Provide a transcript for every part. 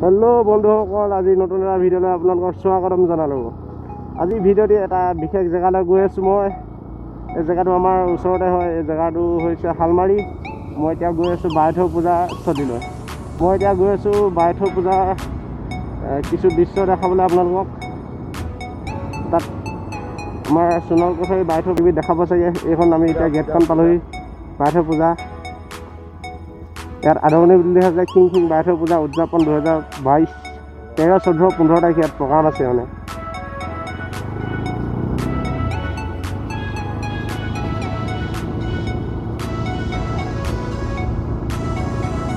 Hello बंधुসকল আজি নতুন এটা ভিডিঅ'লৈ আপোনালোকক স্বাগতম জনালোঁ। আজি ভিডিঅ'টি এটা বিশেষ জেগালৈ গৈ আছোঁ মই। এই জেগাটো আমাৰ ওচৰতে হয়। এই জেগাটো হৈছে হালমাৰী। মই এতিয়া গৈ আছোঁ বাইথ পূজা স্থলীলৈ। মই এতিয়া গৈ আছোঁ বাইথ পূজাৰ কিছু দৃশ্য দেখাবলৈ আপোনালোকক। তাত আমাৰ সোণৰ কছাৰী বাইথ টিভিত দেখাব চাগে। এইখন আমি এতিয়া গেটখন পালোহি বাইথ পূজা। ইয়াত আদৰণি বুলি আছে খিং বাইথ পূজা উদযাপন 2022 13, 14, 15 তাৰিখে ইয়াত প্ৰগ্ৰাম আছে মানে।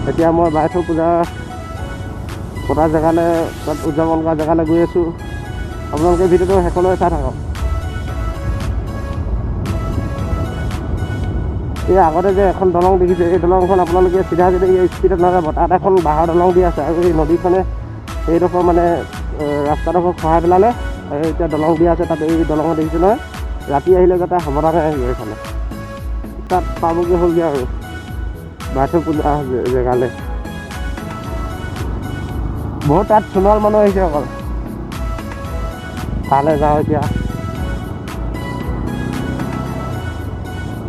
এতিয়া মই বাইথ পূজা পতা জেগালৈ তাত উদযাপন কৰা জেগালৈ গৈ আছোঁ। আপোনালোকে ভিডিঅ'টো শেষলৈ চাই থাকক। এই আগতে যে এখন দলং দেখিছে, এই দলংখন আপোনালোকে চিধা যদি এই স্পীডত নাযাব, তাত এখন বাঁহৰ দলং দি আছে আৰু এই নদীখনে এইডোখৰ মানে ৰাস্তাডোখৰ খহাই পেলালে আৰু এতিয়া দলং দি আছে। তাত এই দলঙত দেখিছে নহয়, ৰাতি আহিলে যাতে সাৱধানে আহিব এইফালে। তাত পাবগৈ হ'লগৈ আৰু বাইথ পূজা জেগালৈ। বহুত তাত সোণোৱাল মানুহ আহিছে অকল। তালৈ যাওঁ এতিয়া।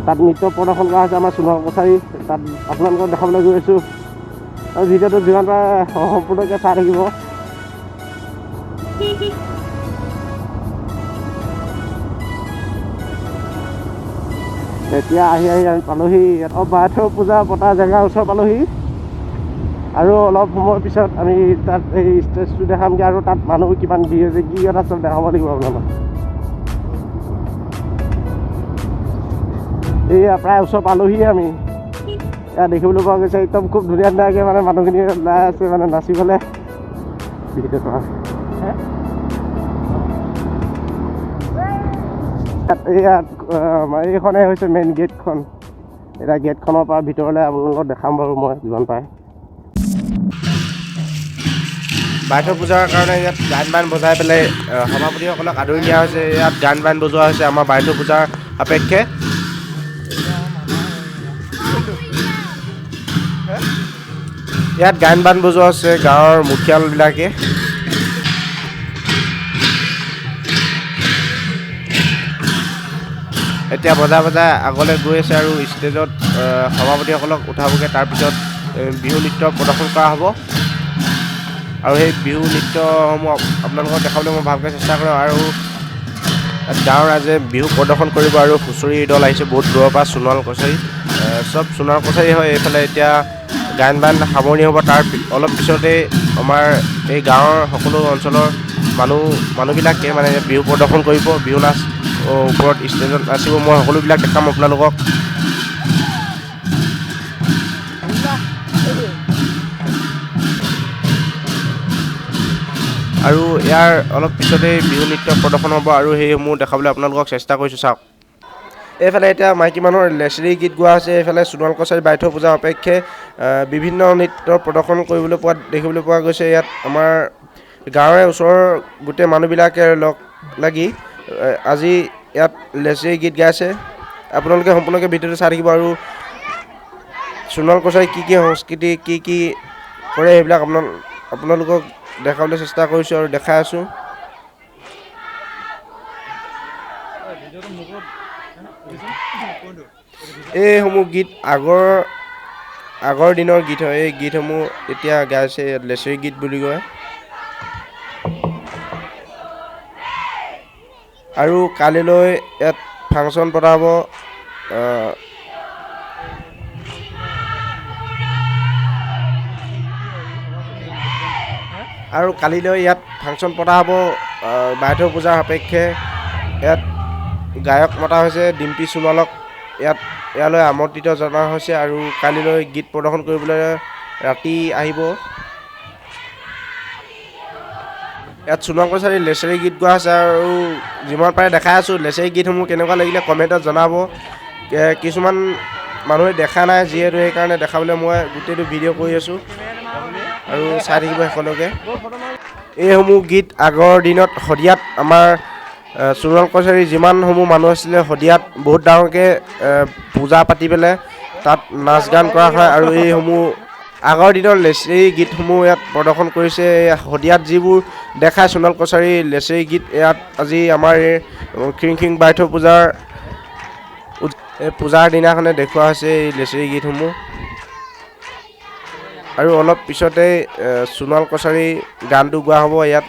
তাত নৃত্য প্ৰদৰ্শন কৰা হৈছে আমাৰ সোণোৱাল কছাৰী। তাত আপোনালোকক দেখাবলৈ গৈ আছোঁ আৰু ভিডিঅ'টো যিমান পাৰে সম্পূৰ্ণকৈ চাই থাকিব। এতিয়া আহি আমি পালোহি বাইথ পূজা পতা জেগাৰ ওচৰ পালোহি আৰু অলপ সময় পিছত আমি তাত এই ষ্টেজটো দেখামগৈ আৰু তাত মানুহ কিমান ভিৰ হৈছে কি কথা চব দেখাব লাগিব আপোনালোকক। এয়া প্ৰায় ওচৰ পালোহিয়ে আমি। ইয়াত দেখিবলৈ পোৱা গৈছে একদম খুব ধুনীয়া ধুনীয়াকৈ মানে মানুহখিনি ওলাই আছে মানে নাচিবলৈ। ইয়াত এইখনে হৈছে মেইন গেটখন। এতিয়া গেটখনৰ পৰা ভিতৰলৈ আপোনালোকক দেখাম বাৰু মই যিমান পাৰে। বাইথ পূজাৰ কাৰণে ইয়াত গান বান বজাই পেলাই সভাপতিসকলক আদৰি দিয়া হৈছে। ইয়াত গান বান বজোৱা হৈছে আমাৰ বাইথ পূজাৰ সাপেক্ষে। ইয়াত গান বান বজোৱা হৈছে গাঁৱৰ মুখিয়ালবিলাকে। এতিয়া বজাই বজাই আগলৈ গৈ আছে আৰু ষ্টেজত সভাপতিসকলক উঠাবগৈ। তাৰপিছত বিহু নৃত্য প্ৰদৰ্শন কৰা হ'ব আৰু সেই বিহু নৃত্যসমূহ আপোনালোকক দেখাবলৈ মই ভালকৈ চেষ্টা কৰোঁ। আৰু গাঁৱৰ ৰাইজে বিহু প্ৰদৰ্শন কৰিব আৰু হুঁচৰি দল আহিছে বহুত দূৰৰ পৰা। সোণোৱাল কছাৰী চব সোণোৱাল কছাৰী হয়। এইফালে এতিয়া গান বান সামৰণি হ'ব। তাৰ অলপ পিছতেই আমাৰ এই গাঁৱৰ সকলো অঞ্চলৰ মানুহবিলাকে মানে বিহু প্ৰদৰ্শন কৰিব। বিহু নাচ ওপৰত ষ্টেজত নাচিব। মই সকলোবিলাক দেখাম আপোনালোকক। আৰু ইয়াৰ অলপ পিছতেই বিহু নৃত্য প্ৰদৰ্শন হ'ব আৰু সেইসমূহ দেখাবলৈ আপোনালোকক চেষ্টা কৰিছোঁ। চাওক এইফালে এতিয়া মাইকী মানুহৰ লেচেৰি গীত গোৱা হৈছে। এইফালে সোণোৱাল কছাৰী বাইথ পূজাৰ সাপেক্ষে বিভিন্ন নৃত্য প্ৰদৰ্শন দেখিবলৈ পোৱা গৈছে। ইয়াত আমাৰ গাঁৱৰে ওচৰৰ গোটেই মানুহবিলাকে লগ লাগি আজি ইয়াত লেচেৰি গীত গাইছে। আপোনালোকে সম্পূৰ্ণকৈ ভিডিঅ'টো চাই থাকিব আৰু সোণোৱাল কছাৰী কি সংস্কৃতি কি কৰে সেইবিলাক আপোনালোকক দেখাবলৈ চেষ্টা কৰিছোঁ আৰু দেখাই আছোঁ। এইসমূহ গীত আগৰ দিনৰ গীত হয়। এই গীতসমূহ এতিয়া গাইছে ইয়াত লেচেৰি গীত বুলি কয়। আৰু কালিলৈ ইয়াত ফাংচন পতা হ'ব। বাইথ পূজাৰ সাপেক্ষে ইয়াত গায়ক মতা হৈছে ডিম্পী সোণোৱালক। ইয়ালৈ আমন্ত্ৰিত জনোৱা হৈছে আৰু কালিলৈ গীত প্ৰদৰ্শন কৰিবলৈ ৰাতি আহিব। ইয়াত সোণোৱাল কছাৰী লেচেৰি গীত গোৱা হৈছে আৰু যিমান পাৰে দেখাই আছোঁ। লেচেৰি গীতসমূহ কেনেকুৱা লাগিলে কমেণ্টত জনাব। কিছুমান মানুহে দেখা নাই যিহেতু সেইকাৰণে দেখাবলৈ মই গোটেইটো ভিডিঅ' কৰি আছোঁ আৰু চাই থাকিব শেষলৈকে। এইসমূহ গীত আগৰ দিনত শদিয়াত আমাৰ সোণোৱাল কছাৰী যিমানসমূহ মানুহ আছিলে শদিয়াত বহুত ডাঙৰকৈ পূজা পাতি পেলাই তাত নাচ গান কৰা হয় আৰু এইসমূহ আগৰ দিনৰ লেচেৰি গীতসমূহ ইয়াত প্ৰদৰ্শন কৰিছে। শদিয়াত যিবোৰ দেখায় সোণোৱাল কছাৰী লেচেৰি গীত ইয়াত আজি আমাৰ এই খিৰিং বাইথ পূজাৰ দিনাখনে দেখুওৱা হৈছে এই লেচেৰি গীতসমূহ। আৰু অলপ পিছতেই সোণোৱাল কছাৰী গানটো গোৱা হ'ব ইয়াত।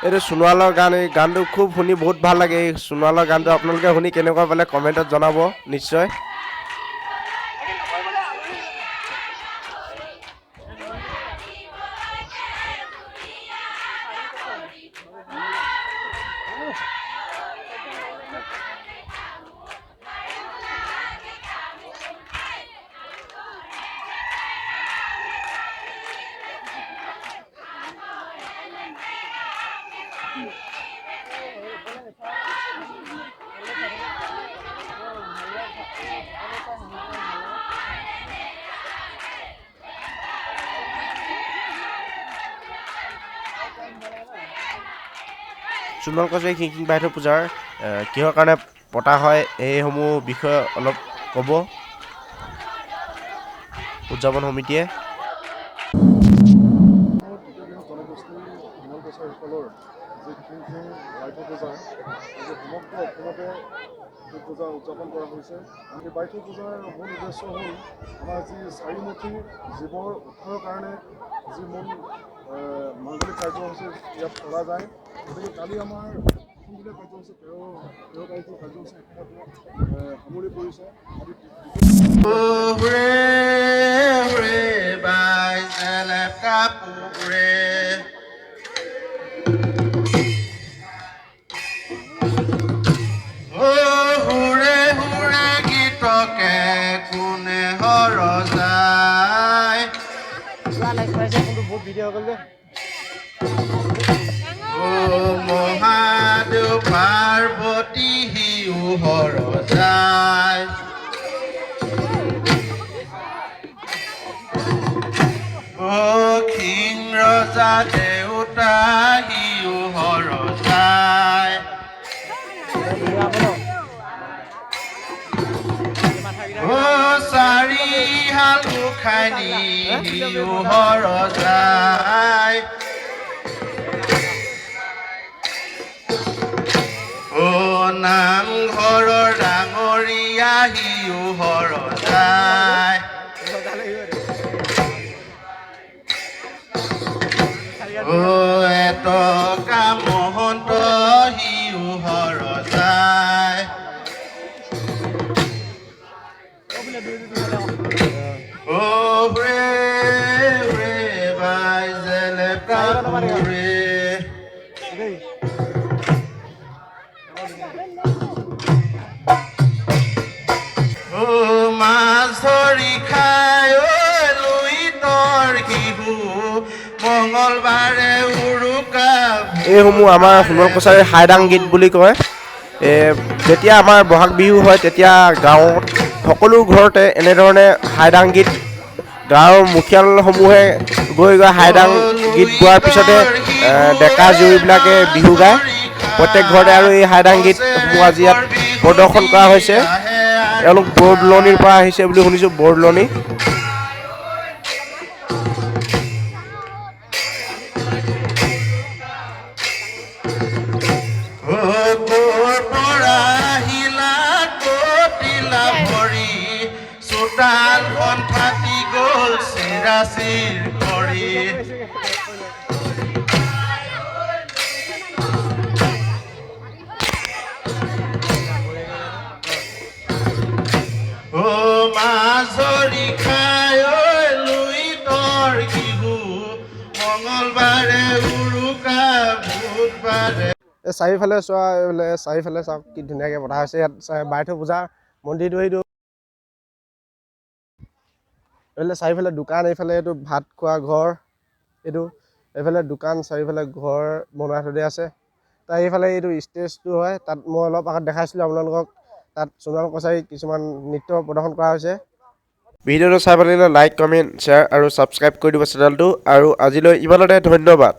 এইটো সোণোৱালৰ গান। এই গানটো খুব শুনি বহুত ভাল লাগে। এই সোণোৱালৰ গানটো আপোনালোকে শুনি কেনেকুৱা পালে কমেণ্টত জনাব নিশ্চয়। সোণোৱাল কছাৰী খিৰিং বাইথ পূজাৰ কিহৰ কাৰণে পতা হয় এইসমূহ বিষয়ে অলপ ক'ব উদযাপন সমিতিয়ে। পূজা উদযাপন কৰা হৈছে। এই বাইথ পূজাৰ মূল উদ্দেশ্য হ'ল আমাৰ যি চাৰিমুখী জীৱৰ উদ্ধাৰৰ কাৰণে যি মূল মাংগলিক কাৰ্যসূচী ইয়াত কৰা যায়। গতিকে কালি আমাৰ অসমীয়া কাৰ্যসূচী 13 তাৰিখৰ কাৰ্যসূচী সামৰি পৰিছে। মহাদেৱ পাৰ্বতী হিউ হৰ যায়। খিং ৰজা দেউতা হিউ হৰ যায়। চাৰিহাল গোসাঁনী হিউ হৰ যায়। নামঘৰৰ ডাঙৰীয়া হিউ হৰ যায়। এটকা মহন্ত হিউ হৰ যায়। মাছ ধৰি খাই লুইতৰ শিশু মঙ্গলবাৰে উৰুকা এইসমূহ আমাৰ সোণোৱাল কছাৰীৰ হাইদাং গীত বুলি কয়। যেতিয়া আমাৰ বহাগ বিহু হয় তেতিয়া গাঁৱত সকলো ঘৰতে এনেধৰণে হাইদাং গীত গাঁৱৰ মুখিয়ালসমূহে গৈ হাইদাং গীত গোৱাৰ পিছতে ডেকা জীয়ৰীবিলাকে বিহু গায় প্ৰত্যেক ঘৰতে। আৰু এই হাইদাং গীতসমূহ আজি ইয়াত প্ৰদৰ্শন কৰা হৈছে। এওঁলোক বৰদলনিৰ পৰা আহিছে বুলি শুনিছোঁ, বৰদলনি। চোতালখন ফাটি গ'ল চিৰাচিৰ কৰি। মাছৰি খাই লুইতৰ বিহু মঙলবাৰে উৰুকা বুধবাৰে। এই চাৰিওফালে চোৱা, চাৰিওফালে চাওক কি ধুনীয়াকৈ পতা হৈছে। ইয়াত বাইথ পূজা মন্দিৰটো সেইটো এইফালে চাৰিওফালে দোকান, এইফালে এইটো ভাত খোৱা ঘৰ, এইটো এইফালে দোকান, চাৰিওফালে ঘৰ বনাই থৈ দিয়া আছে। তাৰ এইফালে এইটো ষ্টেজটো হয়, তাত মই অলপ আগত দেখাইছিলোঁ আপোনালোকক। তাত সোণোৱাল কছাৰী কিছুমান নৃত্য প্ৰদৰ্শন কৰা হৈছে। ভিডিঅ'টো চাই ভাল লাগিলে লাইক, কমেণ্ট, শ্বেয়াৰ আৰু ছাবস্ক্ৰাইব কৰি দিব চেনেলটো। আৰু আজিলৈ ইমানতে, ধন্যবাদ।